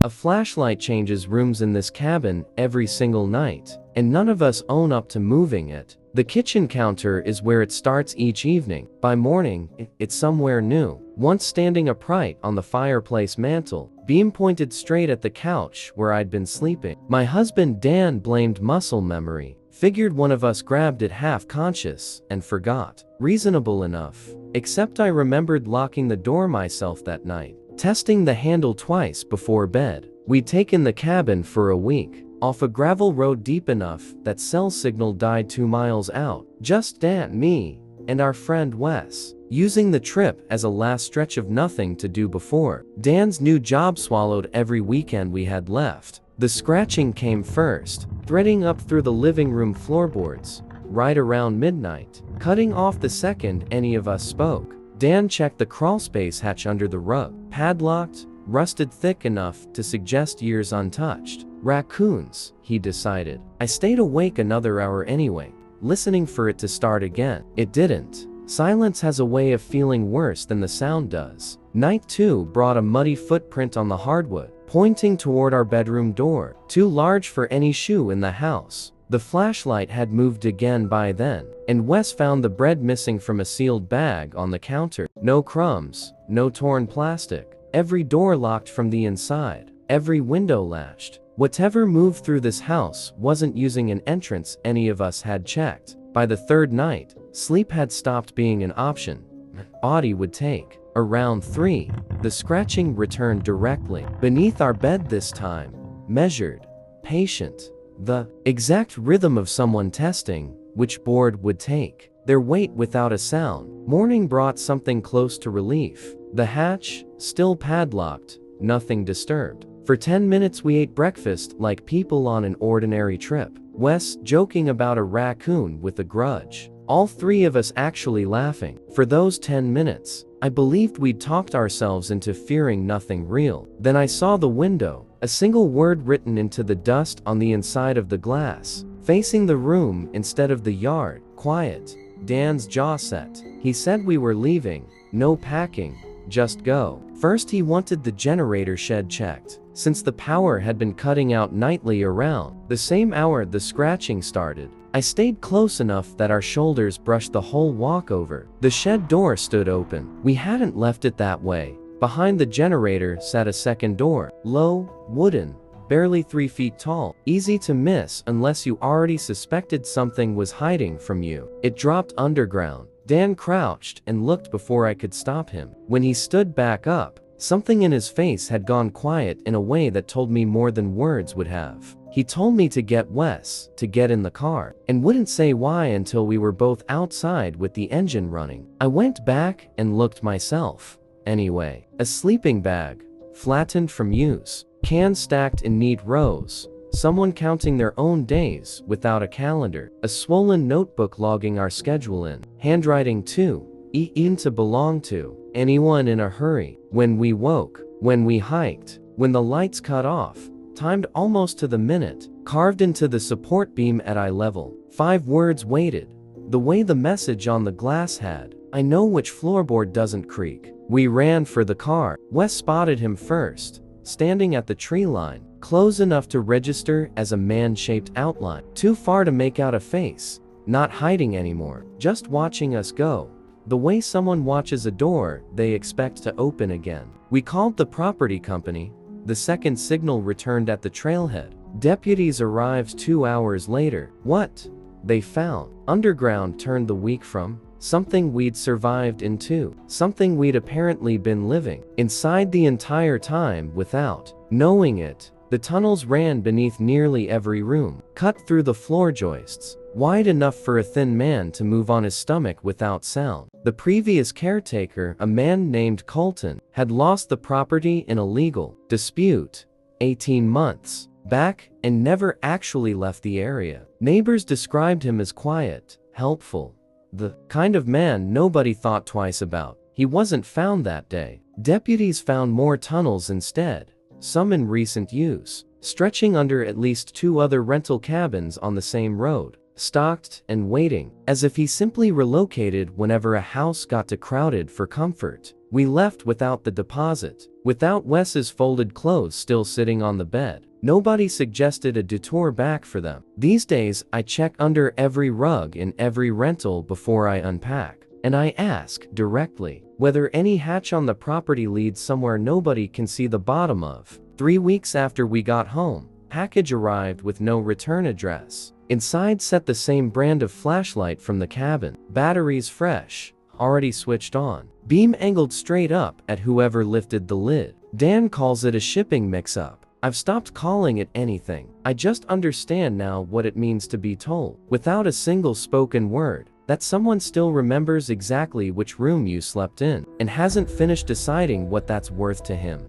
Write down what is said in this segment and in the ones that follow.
A flashlight changes rooms in this cabin every single night, and none of us own up to moving it. The kitchen counter is where it starts each evening. By morning, it's somewhere new. Once standing upright on the fireplace mantel, beam pointed straight at the couch where I'd been sleeping. My husband Dan blamed muscle memory. Figured one of us grabbed it half conscious and forgot. Reasonable enough. Except I remembered locking the door myself that night. Testing the handle twice before bed. We'd taken the cabin for a week. Off a gravel road deep enough that cell signal died 2 miles out. Just Dan, me, and our friend Wes. Using the trip as a last stretch of nothing to do before. Dan's new job swallowed every weekend we had left. The scratching came first, threading up through the living room floorboards, right around midnight, cutting off the second any of us spoke. Dan checked the crawlspace hatch under the rug, padlocked, rusted thick enough to suggest years untouched. Raccoons, he decided. I stayed awake another hour anyway, listening for it to start again. It didn't. Silence has a way of feeling worse than the sound does. Night 2 brought a muddy footprint on the hardwood, pointing toward our bedroom door, too large for any shoe in the house. The flashlight had moved again by then, and Wes found the bread missing from a sealed bag on the counter. No crumbs, no torn plastic. Every door locked from the inside, every window latched. Whatever moved through this house wasn't using an entrance any of us had checked. By the third night, sleep had stopped being an option. Audie would take. Around 3, the scratching returned directly. Beneath our bed this time. Measured. Patient. The exact rhythm of someone testing which board would take their weight without a sound. Morning brought something close to relief. The hatch, still padlocked, nothing disturbed. For 10 minutes we ate breakfast like people on an ordinary trip. Wes joking about a raccoon with a grudge. All 3 of us actually laughing. For those 10 minutes, I believed we'd talked ourselves into fearing nothing real. Then I saw the window, a single word written into the dust on the inside of the glass. Facing the room instead of the yard. Quiet. Dan's jaw set. He said we were leaving. No packing. Just go. First he wanted the generator shed checked, since the power had been cutting out nightly around the same hour the scratching started. I stayed close enough that our shoulders brushed the whole walkover. The shed door stood open. We hadn't left it that way. Behind the generator sat a second door. Low, wooden, barely 3 feet tall. Easy to miss unless you already suspected something was hiding from you. It dropped underground. Dan crouched and looked before I could stop him. When he stood back up, something in his face had gone quiet in a way that told me more than words would have. He told me to get Wes, to get in the car, and wouldn't say why until we were both outside with the engine running. I went back and looked myself. Anyway, a sleeping bag, flattened from use, cans stacked in neat rows, someone counting their own days without a calendar, a swollen notebook logging our schedule in, handwriting to, in to belong to, anyone in a hurry, when we woke, when we hiked, when the lights cut off, timed almost to the minute, carved into the support beam at eye level. 5 words weighted, the way the message on the glass had. I know which floorboard doesn't creak. We ran for the car. Wes spotted him first, standing at the tree line, close enough to register as a man-shaped outline, too far to make out a face, not hiding anymore, just watching us go. The way someone watches a door they expect to open again. We called the property company. The second signal returned at the trailhead. Deputies arrived 2 hours later. What they found underground turned the week from something we'd survived into something we'd apparently been living inside the entire time without knowing it. The tunnels ran beneath nearly every room, cut through the floor joists, wide enough for a thin man to move on his stomach without sound. The previous caretaker, a man named Colton, had lost the property in a legal dispute 18 months back and never actually left the area. Neighbors described him as quiet, helpful, the kind of man nobody thought twice about. He wasn't found that day. Deputies found more tunnels instead, some in recent use, stretching under at least 2 other rental cabins on the same road, stocked and waiting, as if he simply relocated whenever a house got too crowded for comfort. We left without the deposit, without Wes's folded clothes still sitting on the bed. Nobody suggested a detour back for them. These days, I check under every rug in every rental before I unpack. And I ask, directly, whether any hatch on the property leads somewhere nobody can see the bottom of. 3 weeks after we got home, package arrived with no return address. Inside sat the same brand of flashlight from the cabin. Batteries fresh, already switched on. Beam angled straight up at whoever lifted the lid. Dan calls it a shipping mix-up. I've stopped calling it anything. I just understand now what it means to be told, without a single spoken word, that someone still remembers exactly which room you slept in, and hasn't finished deciding what that's worth to him.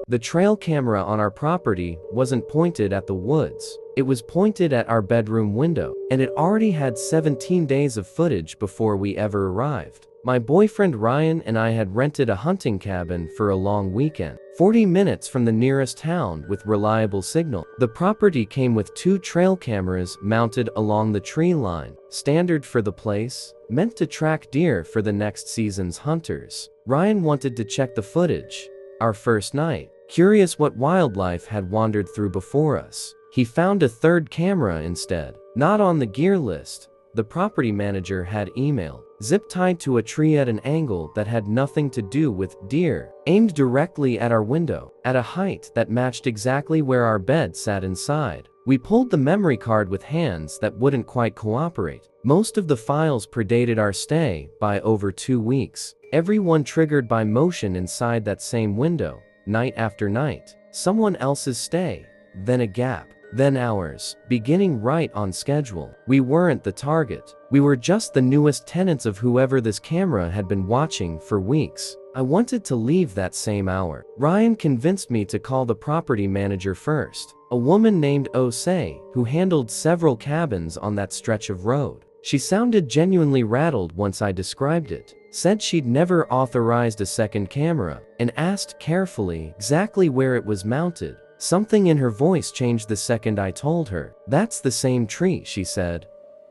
The trail camera on our property wasn't pointed at the woods. It was pointed at our bedroom window, and it already had 17 days of footage before we ever arrived. My boyfriend Ryan and I had rented a hunting cabin for a long weekend, 40 minutes from the nearest town with reliable signal. The property came with 2 trail cameras mounted along the tree line, standard for the place, meant to track deer for the next season's hunters. Ryan wanted to check the footage. Our first night, curious what wildlife had wandered through before us. He found a 3rd camera instead, not on the gear list. The property manager had emailed, zip-tied to a tree at an angle that had nothing to do with deer, aimed directly at our window, at a height that matched exactly where our bed sat inside. We pulled the memory card with hands that wouldn't quite cooperate. Most of the files predated our stay by over 2 weeks, every one triggered by motion inside that same window, night after night. Someone else's stay, then a gap, then ours, beginning right on schedule. We weren't the target. We were just the newest tenants of whoever this camera had been watching for weeks. I wanted to leave that same hour. Ryan convinced me to call the property manager first, a woman named Osei, who handled several cabins on that stretch of road. She sounded genuinely rattled once I described it, said she'd never authorized a second camera, and asked carefully exactly where it was mounted. Something in her voice changed the second I told her. That's the same tree, she said.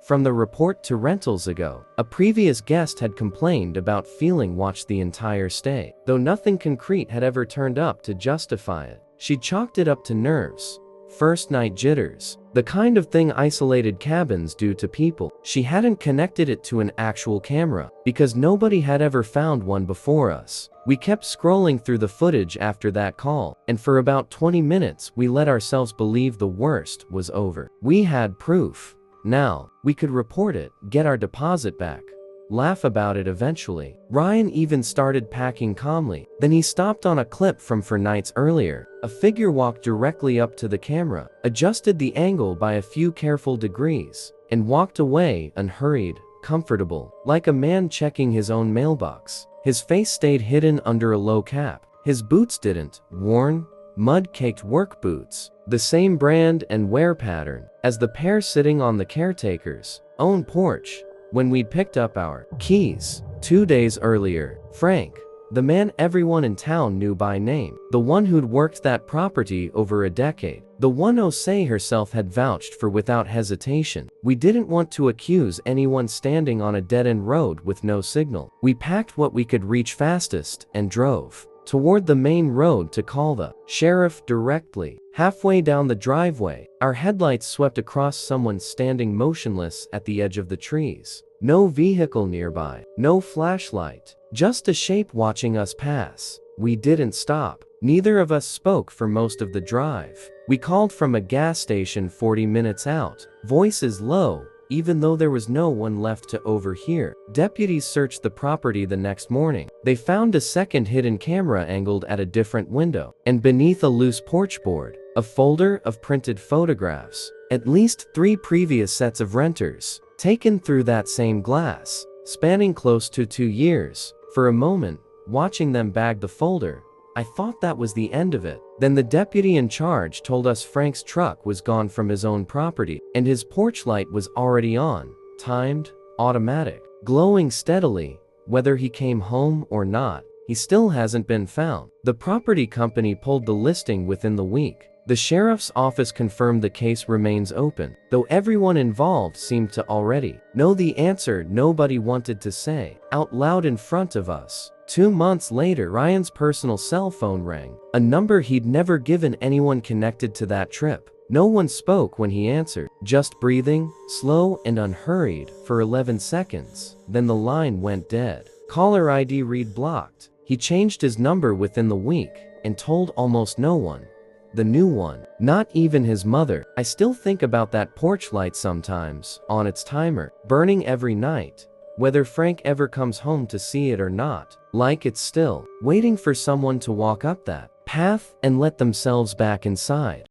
From the report to rentals ago, a previous guest had complained about feeling watched the entire stay, though nothing concrete had ever turned up to justify it. She chalked it up to nerves. First night jitters. The kind of thing isolated cabins do to people. She hadn't connected it to an actual camera, because nobody had ever found one before us. We kept scrolling through the footage after that call, and for about 20 minutes we let ourselves believe the worst was over. We had proof. Now, we could report it, get our deposit back, laugh about it eventually. Ryan even started packing calmly. Then he stopped on a clip from 4 nights earlier. A figure walked directly up to the camera, adjusted the angle by a few careful degrees, and walked away unhurried, comfortable, like a man checking his own mailbox. His face stayed hidden under a low cap. His boots didn't. Worn, mud-caked work boots, the same brand and wear pattern as the pair sitting on the caretaker's own porch when we'd picked up our keys 2 days earlier. Frank, the man everyone in town knew by name, the one who'd worked that property over a decade, the one Osei herself had vouched for without hesitation. We didn't want to accuse anyone standing on a dead-end road with no signal. We packed what we could reach fastest and drove toward the main road to call the sheriff directly. Halfway down the driveway, our headlights swept across someone standing motionless at the edge of the trees. No vehicle nearby, no flashlight, just a shape watching us pass. We didn't stop. Neither of us spoke for most of the drive. We called from a gas station 40 minutes out, voices low, even though there was no one left to overhear. Deputies searched the property the next morning. They found a second hidden camera angled at a different window, and beneath a loose porch board, a folder of printed photographs. At least 3 previous sets of renters, taken through that same glass, spanning close to 2 years. For a moment, watching them bag the folder, I thought that was the end of it. Then the deputy in charge told us Frank's truck was gone from his own property, and his porch light was already on, timed, automatic, glowing steadily. Whether he came home or not, he still hasn't been found. The property company pulled the listing within the week. The sheriff's office confirmed the case remains open, though everyone involved seemed to already know the answer. Nobody wanted to say out loud in front of us. 2 months later, Ryan's personal cell phone rang, a number he'd never given anyone connected to that trip. No one spoke when he answered, just breathing, slow and unhurried, for 11 seconds. Then the line went dead. Caller ID read blocked. He changed his number within the week and told almost no one. The new one, not even his mother. I still think about that porch light sometimes, on its timer, burning every night. Whether Frank ever comes home to see it or not, like it's still waiting for someone to walk up that path and let themselves back inside.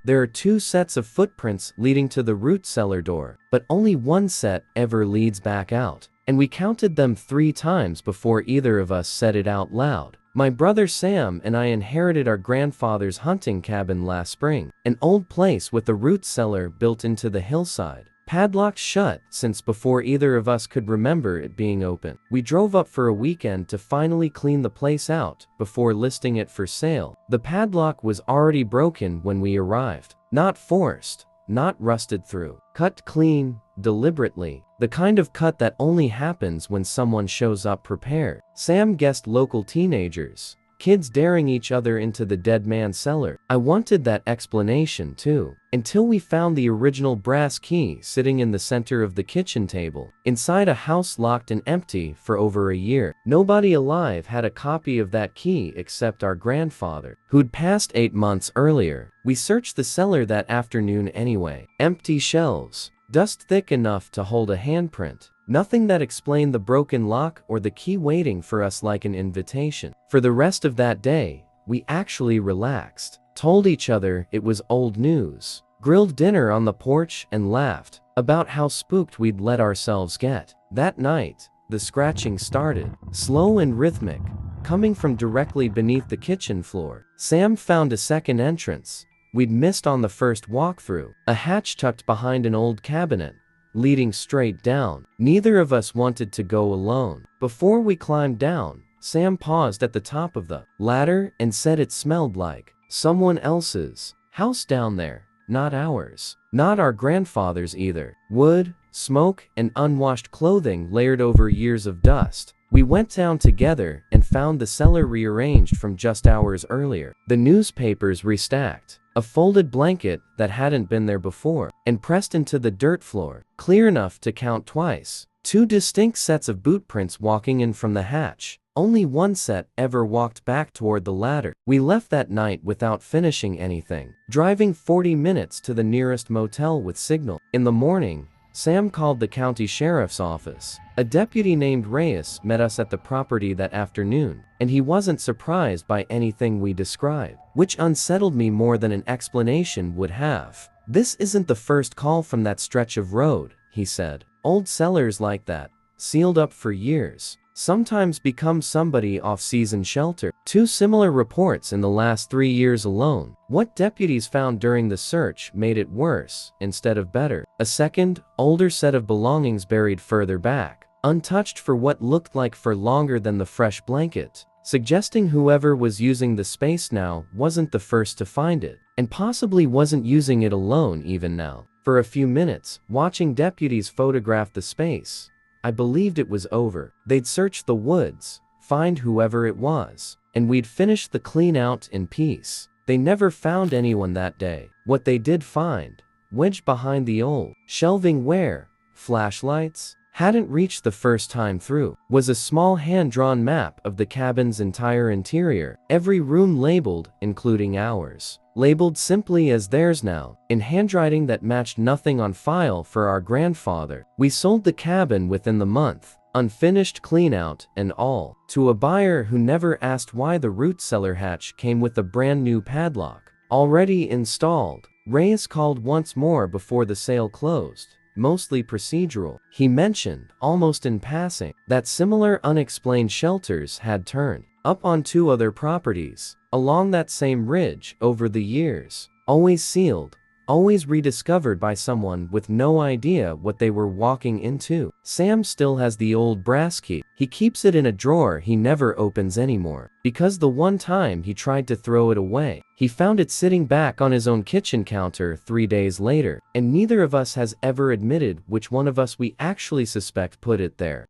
There are 2 sets of footprints leading to the root cellar door, but only one set ever leads back out, and we counted them 3 times before either of us said it out loud. My brother Sam and I inherited our grandfather's hunting cabin last spring, an old place with a root cellar built into the hillside, padlocked shut since before either of us could remember it being open. We drove up for a weekend to finally clean the place out before listing it for sale. The padlock was already broken when we arrived. Not forced, not rusted through. Cut clean, deliberately. The kind of cut that only happens when someone shows up prepared. Sam guessed local teenagers, kids daring each other into the dead man's cellar. I wanted that explanation too, until we found the original brass key sitting in the center of the kitchen table, inside a house locked and empty for over a year. Nobody alive had a copy of that key except our grandfather, who'd passed 8 months earlier. We searched the cellar that afternoon anyway. Empty shelves, dust thick enough to hold a handprint. Nothing that explained the broken lock or the key waiting for us like an invitation. For the rest of that day, we actually relaxed, told each other it was old news, grilled dinner on the porch and laughed about how spooked we'd let ourselves get. That night, the scratching started, slow and rhythmic, coming from directly beneath the kitchen floor. Sam found a second entrance we'd missed on the first walkthrough, a hatch tucked behind an old cabinet, leading straight down. Neither of us wanted to go alone. Before we climbed down, Sam paused at the top of the ladder and said it smelled like someone else's house down there, not ours. Not our grandfather's either. Wood, smoke, and unwashed clothing layered over years of dust. We went down together and found the cellar rearranged from just hours earlier. The newspapers restacked, a folded blanket that hadn't been there before, and pressed into the dirt floor, clear enough to count twice. 2 distinct sets of boot prints walking in from the hatch. Only one set ever walked back toward the ladder. We left that night without finishing anything, driving 40 minutes to the nearest motel with signal. In the morning, Sam called the county sheriff's office. A deputy named Reyes met us at the property that afternoon, and he wasn't surprised by anything we described, which unsettled me more than an explanation would have. This isn't the first call from that stretch of road, he said. Old cellars like that, sealed up for years, sometimes become somebody off-season shelter. 2 similar reports in the last 3 years alone. What deputies found during the search made it worse instead of better. A second, older set of belongings buried further back, untouched for what looked like for longer than the fresh blanket, suggesting whoever was using the space now wasn't the first to find it, and possibly wasn't using it alone even now. For a few minutes, watching deputies photograph the space, I believed it was over. They'd search the woods, find whoever it was, and we'd finish the clean out in peace. They never found anyone that day. What they did find, wedged behind the old shelving where flashlights hadn't reached the first time through, was a small hand-drawn map of the cabin's entire interior, every room labeled, including ours. Labeled simply as theirs now, in handwriting that matched nothing on file for our grandfather. We sold the cabin within the month, unfinished clean-out and all, to a buyer who never asked why the root cellar hatch came with a brand new padlock, already installed. Reyes called once more before the sale closed, mostly procedural. He mentioned, almost in passing, that similar unexplained shelters had turned up on 2 other properties along that same ridge over the years, always sealed, always rediscovered by someone with no idea what they were walking into. Sam still has the old brass key. He keeps it in a drawer he never opens anymore, because the one time he tried to throw it away, he found it sitting back on his own kitchen counter 3 days later, and neither of us has ever admitted which one of us we actually suspect put it there.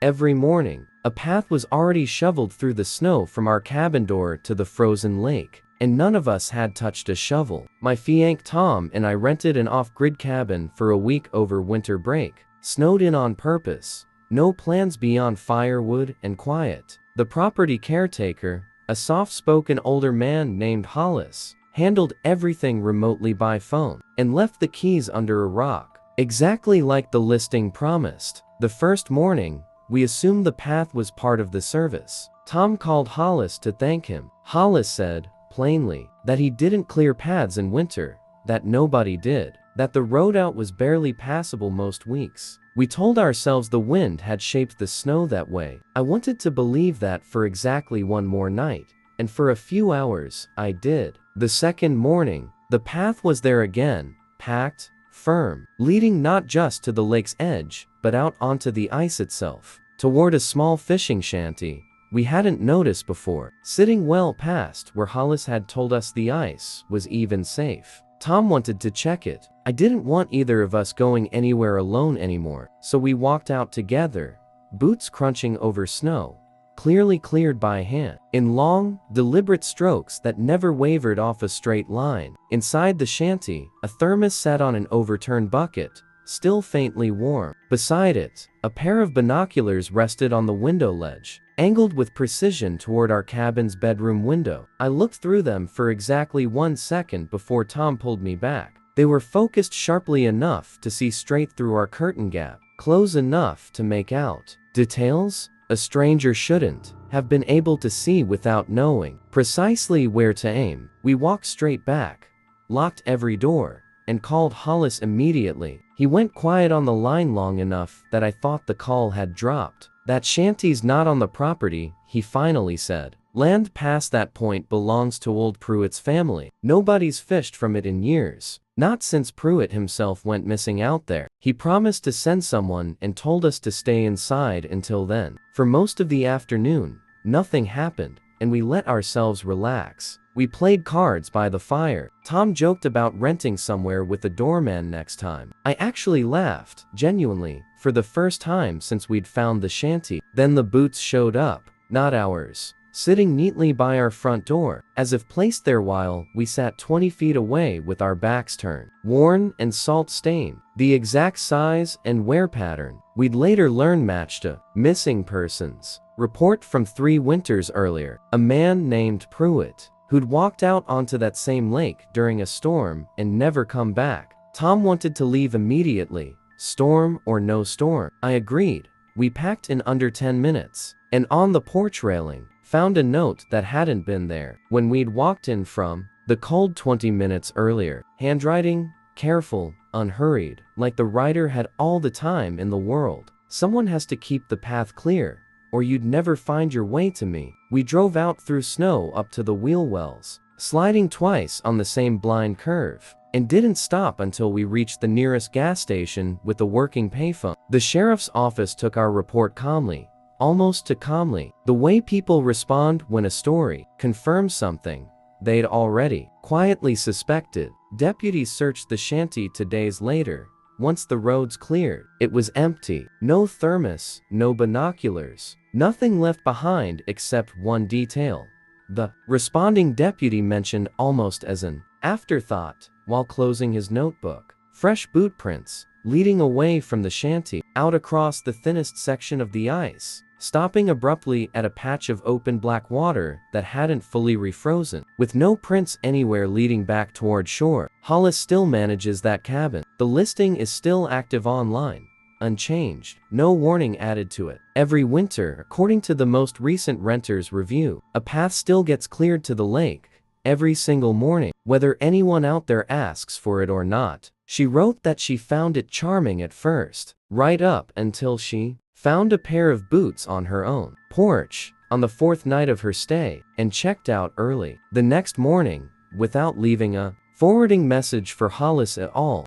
Every morning, a path was already shoveled through the snow from our cabin door to the frozen lake, and none of us had touched a shovel. My fiancé Tom and I rented an off-grid cabin for a week over winter break, snowed in on purpose, no plans beyond firewood and quiet. The property caretaker, a soft-spoken older man named Hollis, handled everything remotely by phone, and left the keys under a rock, exactly like the listing promised. The first morning, we assumed the path was part of the service. Tom called Hollis to thank him. Hollis said, plainly, that he didn't clear paths in winter, that nobody did, that the road out was barely passable most weeks. We told ourselves the wind had shaped the snow that way. I wanted to believe that for exactly one more night, and for a few hours, I did. The second morning, the path was there again, packed, firm, leading not just to the lake's edge, but out onto the ice itself, toward a small fishing shanty we hadn't noticed before, sitting well past where Hollis had told us the ice was even safe. Tom wanted to check it. I didn't want either of us going anywhere alone anymore, so we walked out together, boots crunching over snow, clearly cleared by hand, in long, deliberate strokes that never wavered off a straight line. Inside the shanty, a thermos sat on an overturned bucket, still faintly warm. Beside it, a pair of binoculars rested on the window ledge, angled with precision toward our cabin's bedroom window. I looked through them for exactly 1 second before Tom pulled me back. They were focused sharply enough to see straight through our curtain gap, close enough to make out details a stranger shouldn't have been able to see without knowing precisely where to aim. We walked straight back, locked every door, and called Hollis immediately. He went quiet on the line long enough that I thought the call had dropped. That shanty's not on the property, he finally said. Land past that point belongs to old Pruitt's family. Nobody's fished from it in years. Not since Pruitt himself went missing out there. He promised to send someone and told us to stay inside until then. For most of the afternoon, nothing happened, and we let ourselves relax. We played cards by the fire. Tom joked about renting somewhere with a doorman next time. I actually laughed, genuinely, for the first time since we'd found the shanty. Then the boots showed up, not ours, sitting neatly by our front door, as if placed there while we sat 20 feet away with our backs turned. Worn and salt-stained, the exact size and wear pattern we'd later learn matched a missing persons report from 3 winters earlier. A man named Pruitt, who'd walked out onto that same lake during a storm and never come back. Tom wanted to leave immediately, storm or no storm. I agreed. We packed in under 10 minutes, and on the porch railing, found a note that hadn't been there when we'd walked in from the cold 20 minutes earlier. Handwriting, careful, unhurried, like the writer had all the time in the world. Someone has to keep the path clear, or you'd never find your way to me. We drove out through snow up to the wheel wells, sliding twice on the same blind curve, and didn't stop until we reached the nearest gas station with a working payphone. The sheriff's office took our report calmly, almost too calmly, the way people respond when a story confirms something they'd already quietly suspected. Deputies searched the shanty 2 days later. Once the roads cleared, it was empty. No thermos, no binoculars, nothing left behind except one detail. The responding deputy mentioned almost as an afterthought while closing his notebook. Fresh boot prints, leading away from the shanty, out across the thinnest section of the ice, stopping abruptly at a patch of open black water that hadn't fully refrozen, with no prints anywhere leading back toward shore. Hollis still manages that cabin. The listing is still active online, unchanged, no warning added to it. Every winter, according to the most recent renter's review, a path still gets cleared to the lake, every single morning, whether anyone out there asks for it or not. She wrote that she found it charming at first, right up until she found a pair of boots on her own porch on the 4th night of her stay, and checked out early the next morning without leaving a Forwarding message for Hollis et al.